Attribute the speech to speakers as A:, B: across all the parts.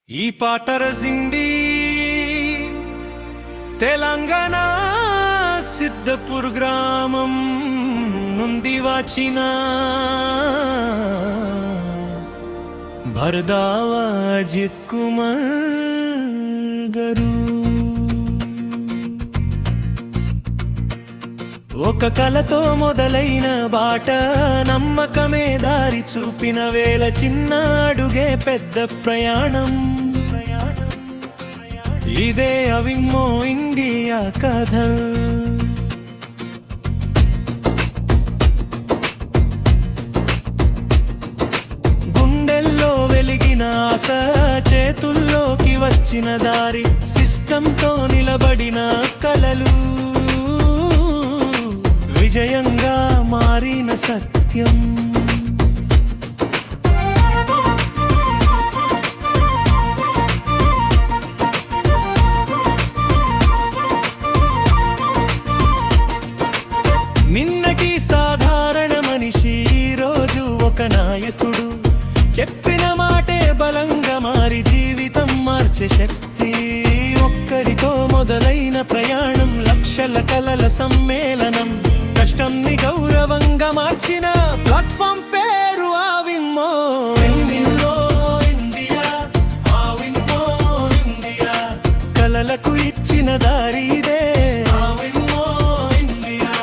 A: ఈ పాటరజిండి తెలంగాణ సిద్ధపూర్ గ్రామం నుండి వచ్చిన భరదావా అజిత్ కుమార్ గారు ఒక కలతో మొదలైన బాట నమ్మకమే దారి చూపిన వేళ చిన్న అడుగే పెద్ద ప్రయాణం. ఇదే అవిమ్మో ఇండియా కథ. గుండెల్లో వెలిగిన ఆశ, చేతుల్లోకి వచ్చిన దారి, సిస్టంతో నిలబడిన కలలు, విజయంగా మారిన సత్యం. నిన్నటి సాధారణ మనిషి ఈరోజు ఒక నాయకుడు. చెప్పిన మాటే బలంగా మారి జీవితం మార్చే శక్తి. ఒక్కరితో మొదలైన ప్రయాణం లక్షల కలల సమ్మేళనం. కష్టంని గౌరవంగా మార్చిన ప్లాట్ఫామ్ పేరు అవిమ్మో ఇండియా. అవిమ్మో ఇండియా కలలకు ఇచ్చిన దారి ఇదే. అవిమ్మో ఇండియా.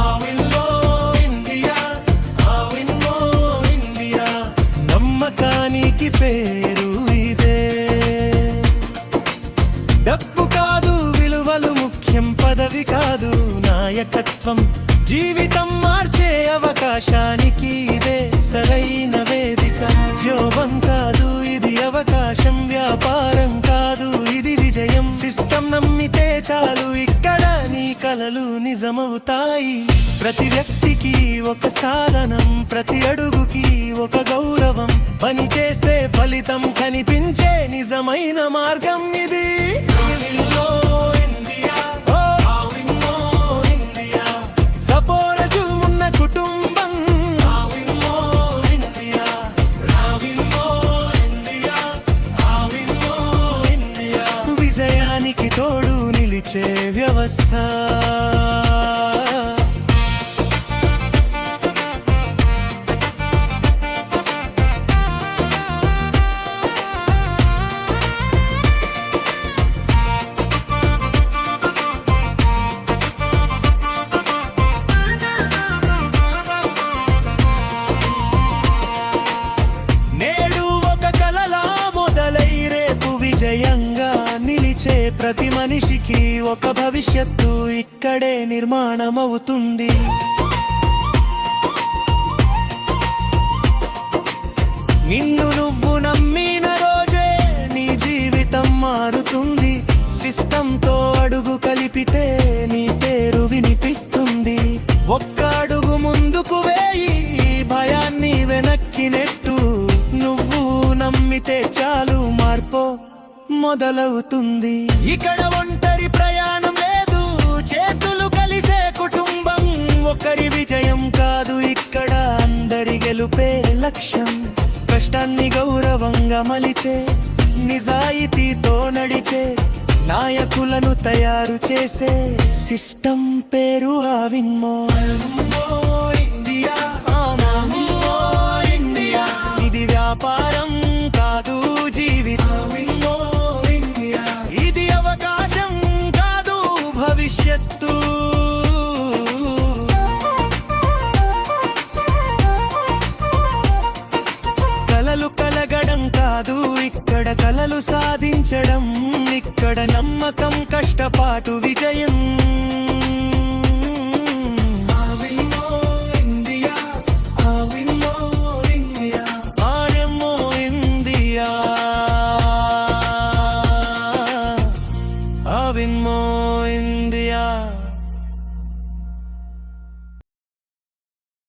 A: అవిమ్మో ఇండియా. అవిమ్మో ఇండియా నమ్మకానికి పేరు ఇదే. డబ్బు కాదు విలువలు ముఖ్యం, పదవి కాదు నాయకత్వం. జీవితం మార్చే అవకాశానికి ఇదే సరైన వేదిక. జోబం కాదు ఇది అవకాశం, వ్యాపారం కాదు ఇది విజయం. సిస్టమ్ నమ్మితే చాలు ఇక్కడ నీ కలలు నిజమవుతాయి. ప్రతి వ్యక్తికి ఒక స్థానం, ప్రతి అడుగుకి ఒక గౌరవం. పని చేస్తే ఫలితం కనిపించే నిజమైన మార్గం ఇది. విజయానికి తోడు నిలిచే వ్యవస్థ. విజయంగా నిలిచే ప్రతి మనిషికి ఒక భవిష్యత్తు ఇక్కడే నిర్మాణమవుతుంది. నిన్ను నువ్వు నమ్మిన రోజే నీ జీవితం మారుతుంది. సిస్టంతో అడుగు కలిపితే నీ పేరు వినిపిస్తుంది. ఒక్క అడుగు ముందుకు వేయి భయాన్ని వెనక్కి నెట్టు. నువ్వు నమ్మితే చాలు మార్పు మొదలవుతుంది. ఇక్కడ ఒంటరి ప్రయాణం లేదు, చేతులు కలిసే కుటుంబం. ఒకరి విజయం కాదు ఇక్కడ అందరి గెలుపే లక్ష్యం. కష్టాన్ని గౌరవంగా మలిచే, నిజాయితీతో నడిచే నాయకులను తయారు చేసే సిస్టమ్ పేరు అవిమ్మో ఇండియా. ఇండియా ఇది వ్యాపారం కాదు జీవితం. ఇది అవకాశం కాదు భవిష్యత్తు. కలలు కలగడం కాదు ఇక్కడ కలలు సాధించడం. ఇక్కడ నమ్మకం, కష్టపాటు, విజయం